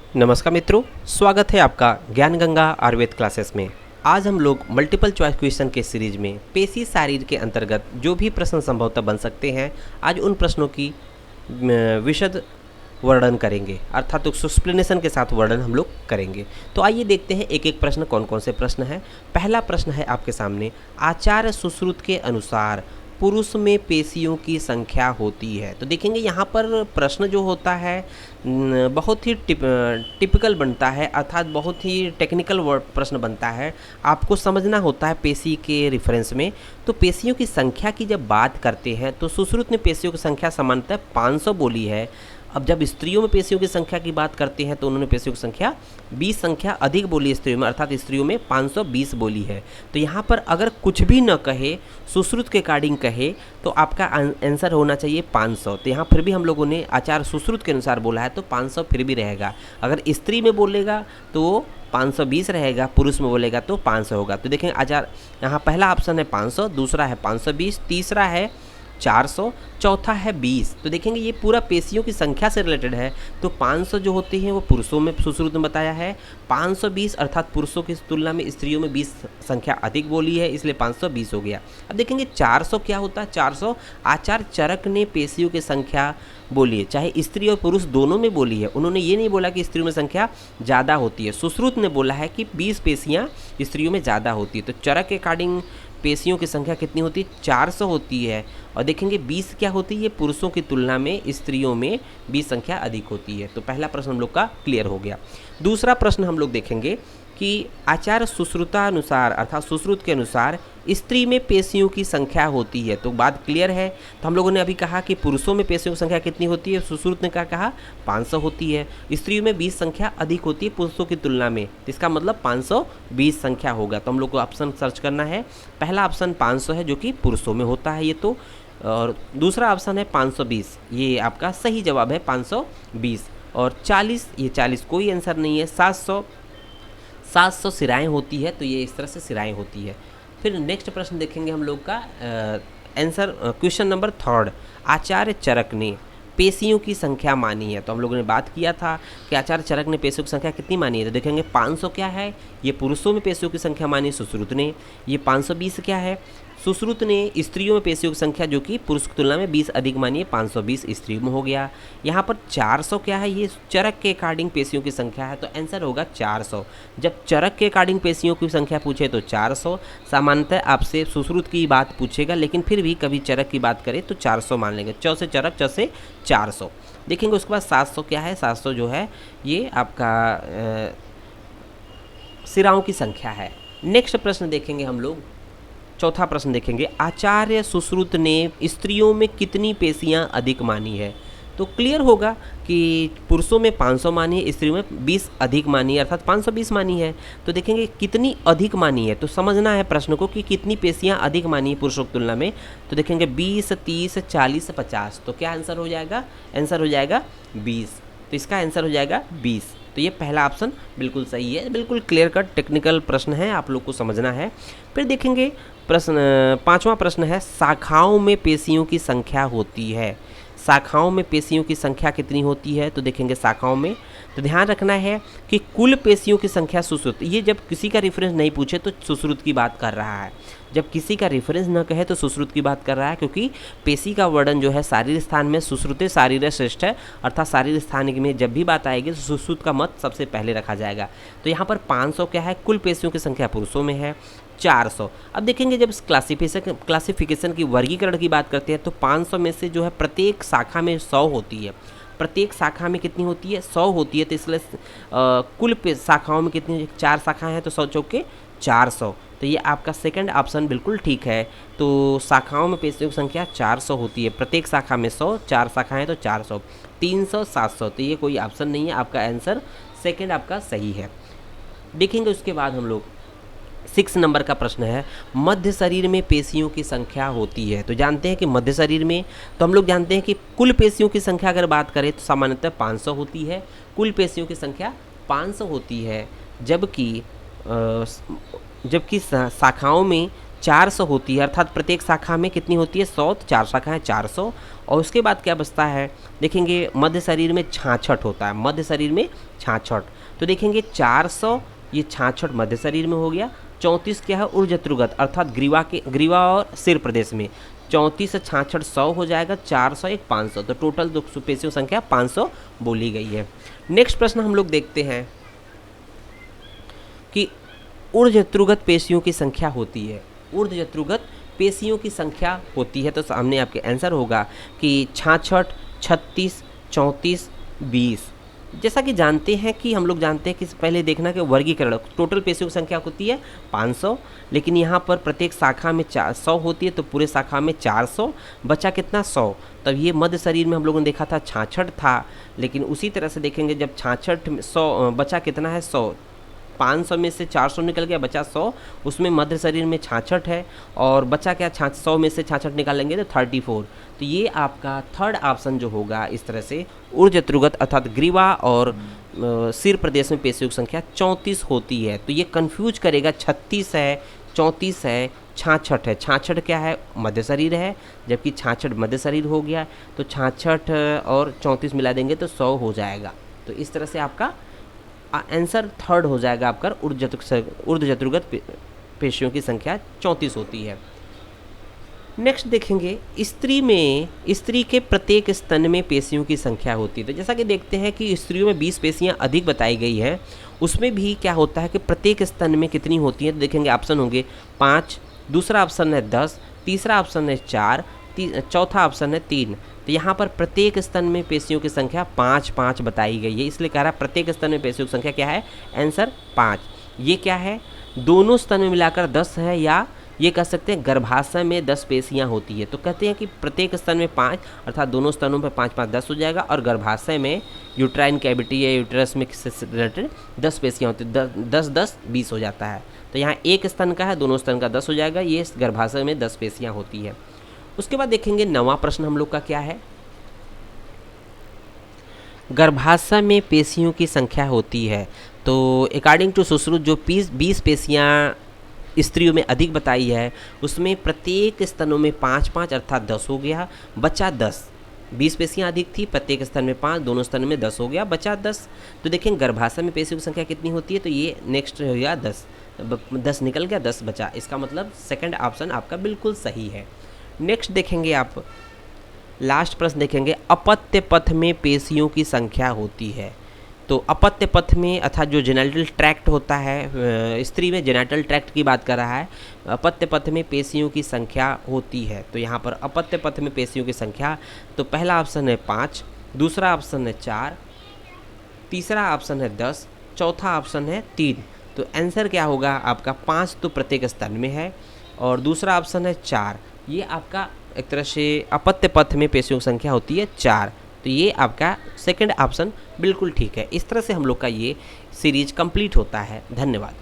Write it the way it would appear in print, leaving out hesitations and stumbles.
नमस्कार मित्रों, स्वागत है आपका ज्ञान गंगा आयुर्वेद क्लासेस में। आज हम लोग मल्टीपल चॉइस क्वेश्चन के सीरीज में पेशी शारीर के अंतर्गत जो भी प्रश्न संभवतः बन सकते हैं, आज उन प्रश्नों की विशद वर्णन करेंगे, अर्थात एक्सप्लेनेशन के साथ वर्णन हम लोग करेंगे। तो आइए देखते हैं एक एक प्रश्न कौन कौन से प्रश्न है। पहला प्रश्न है आपके सामने, आचार्य सुश्रुत के अनुसार पुरुष में पेशियों की संख्या होती है। तो देखेंगे यहाँ पर प्रश्न जो होता है बहुत ही टिपिकल बनता है, अर्थात बहुत ही टेक्निकल वर्ड प्रश्न बनता है। आपको समझना होता है पेशी के रेफरेंस में। तो पेशियों की संख्या की जब बात करते हैं तो सुश्रुत ने पेशियों की संख्या सामान्यतः 500 बोली है। अब जब स्त्रियों में पेशियों की संख्या की बात करते हैं तो उन्होंने पेशियों की संख्या 20 संख्या अधिक बोली स्त्रियों में, अर्थात स्त्रियों में 520 बोली है। तो यहाँ पर अगर कुछ भी न कहे, सुश्रुत के अकॉर्डिंग कहे, तो आपका आंसर होना चाहिए 500। तो यहाँ फिर भी हम लोगों ने आचार्य सुश्रुत के अनुसार बोला है तो 500 फिर भी रहेगा। अगर स्त्री में बोलेगा तो 520 रहेगा, पुरुष में बोलेगा तो 500 होगा। तो देखेंगे आचार्य यहाँ पहला ऑप्शन है 500, दूसरा है 520, तीसरा है 400, चौथा है 20। तो देखेंगे ये पूरा पेशियों की संख्या से रिलेटेड है। तो 500 जो होती हैं वो पुरुषों में सुश्रुत में बताया है, 520 अर्थात पुरुषों की तुलना में स्त्रियों में 20 संख्या अधिक बोली है, इसलिए 520 हो गया। अब देखेंगे 400 क्या होता है। 400 आचार्य चरक ने पेशियों की संख्या बोली है, चाहे स्त्री और पुरुष दोनों में बोली है। उन्होंने ये नहीं बोला कि स्त्रियों में संख्या ज़्यादा होती है, सुश्रुत ने बोला है कि 20 पेशियाँ स्त्रियों में ज़्यादा होती है। तो चरक के अकॉर्डिंग पेशियों की संख्या कितनी होती है, 400 होती है। और देखेंगे 20 क्या होती है, पुरुषों की तुलना में स्त्रियों में 20 संख्या अधिक होती है। तो पहला प्रश्न हम लोग का क्लियर हो गया। दूसरा प्रश्न हम लोग देखेंगे कि आचार्य सुश्रुतानुसार अर्थात सुश्रुत के अनुसार स्त्री में पेशियों की संख्या होती है। तो बात क्लियर है। तो हम लोगों ने अभी कहा कि पुरुषों में पेशियों की संख्या कितनी होती है, सुश्रुत ने क्या कहा 500 होती है। स्त्रियों में 20 संख्या अधिक होती है पुरुषों की तुलना में, तो इसका मतलब 520 संख्या होगा। तो हम लोग को ऑप्शन सर्च करना है। पहला ऑप्शन 500 है जो कि पुरुषों में होता है ये तो, और दूसरा ऑप्शन है 520, ये आपका सही जवाब है 520। और 40, ये 40 कोई आंसर नहीं है। 700 सिराएँ होती है, तो ये इस तरह से सिराएँ होती है। फिर नेक्स्ट प्रश्न देखेंगे हम लोग का आंसर क्वेश्चन नंबर 3, आचार्य चरक ने पेशियों की संख्या मानी है। तो हम लोगों ने बात किया था कि आचार्य चरक ने पेशियों की संख्या कितनी मानी है। तो देखेंगे 500 क्या है, ये पुरुषों में पेशियों की संख्या मानी सुश्रुत ने। ये 520 क्या है, सुश्रुत ने स्त्रियों में पेशियों की संख्या जो कि पुरुष की तुलना में 20 अधिक मानी है, 520 स्त्रियों में हो गया। यहाँ पर 400 क्या है, ये चरक के अकॉर्डिंग पेशियों की संख्या है, तो आंसर होगा 400। जब चरक के अकॉर्डिंग पेशियों की संख्या पूछे तो 400। सामान्यतः आपसे सुश्रुत की बात पूछेगा, लेकिन फिर भी कभी चरक की बात करे तो 400 मान लेंगे। चौ से चरक, च से 400। देखेंगे उसके बाद 700 क्या है, 700 जो है ये आपका सिराओं की संख्या है। नेक्स्ट प्रश्न देखेंगे हम लोग, चौथा प्रश्न देखेंगे, आचार्य सुश्रुत ने स्त्रियों में कितनी पेशियां अधिक मानी है। तो क्लियर होगा कि पुरुषों में 500 मानी है, स्त्रियों में 20 अधिक मानी है, अर्थात 520 मानी है। तो देखेंगे कितनी अधिक मानी है, तो समझना है प्रश्न को कि कितनी पेशियां अधिक मानी है पुरुषों की तुलना में। तो देखेंगे 20, 30, 40, 50। तो क्या आंसर हो जाएगा, आंसर हो जाएगा 20। तो इसका आंसर हो जाएगा 20। तो ये पहला ऑप्शन बिल्कुल सही है। बिल्कुल क्लियर कट टेक्निकल प्रश्न है, आप लोग को समझना है। फिर देखेंगे प्रश्न, पांचवा प्रश्न है, शाखाओं में पेशियों की संख्या होती है। शाखाओं में पेशियों की संख्या कितनी होती है। तो देखेंगे शाखाओं में, तो ध्यान रखना है कि कुल पेशियों की संख्या सुश्रुत, ये जब किसी का रेफरेंस नहीं पूछे तो सुश्रुत की बात कर रहा है, जब किसी का रेफरेंस न कहे तो सुश्रुत की बात कर रहा है, क्योंकि पेशी का वर्णन जो है शारीर स्थान में सुश्रुते शारीर श्रेष्ठ है, अर्थात शारीर स्थान में जब भी बात आएगी तो सुश्रुत का मत सबसे पहले रखा जाएगा। तो यहाँ पर 500 क्या है, कुल पेशियों की संख्या पुरुषों में है 400। अब देखेंगे जब क्लासिफिकेशन की वर्गीकरण की बात करते हैं तो 500 में से जो है प्रत्येक शाखा में 100 होती है। प्रत्येक शाखा में कितनी होती है, 100 होती है। तो इसलिए कुल शाखाओं में कितनी, 4 शाखाएं हैं तो 100 चौके 400। तो ये आपका सेकंड ऑप्शन बिल्कुल ठीक है। तो शाखाओं में पेशियों की संख्या 400 होती है, प्रत्येक शाखा में 100, 4 शाखाएं तो 400, 300, 700। तो ये कोई ऑप्शन नहीं है, आपका आंसर सेकंड आपका सही है। देखेंगे उसके बाद हम लोग 6 नंबर का प्रश्न है, मध्य शरीर में पेशियों की संख्या होती है। तो जानते हैं कि मध्य शरीर में, तो हम लोग जानते हैं कि कुल पेशियों की संख्या अगर बात करें तो सामान्यतः 500 होती है। कुल पेशियों की संख्या 500 होती है, जबकि शाखाओं में 400 होती है, अर्थात प्रत्येक शाखा में कितनी होती है 100, तो 4 शाखाएं 400। और उसके बाद क्या बचता है, देखेंगे मध्य शरीर में 66 होता है, मध्य शरीर में 66। तो देखेंगे 400 ये 66 मध्य शरीर में हो गया। 34 क्या है ऊर्ध्वगत अर्थात ग्रीवा और सिर प्रदेश में। 34 से 66 100 हो जाएगा, 400 एक 500, तो टोटल पेशियों संख्या 500 बोली गई है। नेक्स्ट प्रश्न हम लोग देखते हैं कि ऊर्ध्वगत पेशियों की संख्या होती है, ऊर्ध्वगत पेशियों की संख्या होती है, तो सामने आपके आंसर होगा कि 66, 36, 34, 20। जैसा कि जानते हैं कि हम लोग जानते हैं कि पहले देखना कि वर्गीकरण टोटल पेशियों की संख्या होती है 500, लेकिन यहाँ पर प्रत्येक शाखा में 100 होती है, तो पूरे शाखा में 400, बचा कितना 100। तब ये मध्य शरीर में हम लोगों ने देखा था 66 था, लेकिन उसी तरह से देखेंगे जब 66 100 बचा कितना है 100, 500 में से 400 निकल गया, बचा 100, उसमें मध्य शरीर में 66 है, और बचा क्या 100 में से 66 निकालेंगे तो 34। तो ये आपका थर्ड ऑप्शन जो होगा इस तरह से ऊर्ध्वगत अर्थात ग्रीवा और सिर प्रदेश में पेशियों की संख्या 34 होती है। तो ये कंफ्यूज करेगा, 36 है, 34 है, 66 है। 66 क्या है मध्य शरीर है, जबकि 66 मध्य शरीर हो गया, तो 66 और 34 मिला देंगे तो 100 हो जाएगा। तो इस तरह से आपका आंसर थर्ड हो जाएगा आपका ऊर्ध्वगत पेशियों की संख्या 34 होती है। नेक्स्ट देखेंगे स्त्री के प्रत्येक स्तन में पेशियों की संख्या होती है। तो जैसा कि देखते हैं कि स्त्रियों में 20 पेशियां अधिक बताई गई हैं, उसमें भी क्या होता है कि प्रत्येक स्तन में कितनी होती हैं, तो देखेंगे ऑप्शन होंगे 5, दूसरा ऑप्शन है 10, तीसरा ऑप्शन है 4, चौथा ऑप्शन है 3। तो यहाँ पर प्रत्येक स्तन में पेशियों की संख्या 5 बताई गई है, इसलिए कह रहा है प्रत्येक स्तन में पेशियों की संख्या क्या है, आंसर 5। ये क्या है, दोनों स्तन में मिलाकर 10 है, या ये कह सकते हैं गर्भाशय में 10 पेशियां होती है। तो कहते हैं कि प्रत्येक स्तन में 5 अर्थात दोनों स्तनों पर 5 10 हो जाएगा, और गर्भाशय में यूट्राइन कैविटी या यूट्रस में रिलेटेड 10 पेशियां होती है, 10 20 हो जाता है। तो यहाँ एक स्तन का है, दोनों स्तन का 10 हो जाएगा, ये गर्भाशय में 10 पेशियां होती है। उसके बाद देखेंगे 9वां प्रश्न हम लोग का क्या है, गर्भाशय में पेशियों की संख्या होती है। तो अकॉर्डिंग टू सुश्रुत जो 20 पेशियां स्त्रियों में अधिक बताई है, उसमें प्रत्येक स्तनों में 5 अर्थात 10 हो गया, बचा 10। 20 पेशियां अधिक थी, प्रत्येक स्तन में 5, दोनों स्तन में 10 हो गया, बचा 10। तो देखें गर्भाशय में पेशियों की संख्या कितनी होती है, तो ये नेक्स्ट हो गया 10 निकल गया, 10 बचा। इसका मतलब सेकंड ऑप्शन आपका बिल्कुल सही है। नेक्स्ट देखेंगे आप लास्ट प्रश्न देखेंगे, अपत्य पथ में पेशियों की संख्या होती है। तो अपत्य पथ में अर्थात जो जेनिटल ट्रैक्ट होता है, स्त्री में जेनिटल ट्रैक्ट की बात कर रहा है, अपत्य पथ में पेशियों की संख्या होती है। तो यहाँ पर अपत्य पथ में पेशियों की संख्या, तो पहला ऑप्शन है 5, दूसरा ऑप्शन है 4, तीसरा ऑप्शन है 10, चौथा ऑप्शन है 3। तो आंसर क्या होगा आपका 5 तो प्रत्येक स्तन में है, और दूसरा ऑप्शन है 4, ये आपका एक तरह से अपत्य पथ में पेशियों की संख्या होती है 4। तो ये आपका सेकंड ऑप्शन बिल्कुल ठीक है। इस तरह से हम लोग का ये सीरीज कंप्लीट होता है। धन्यवाद।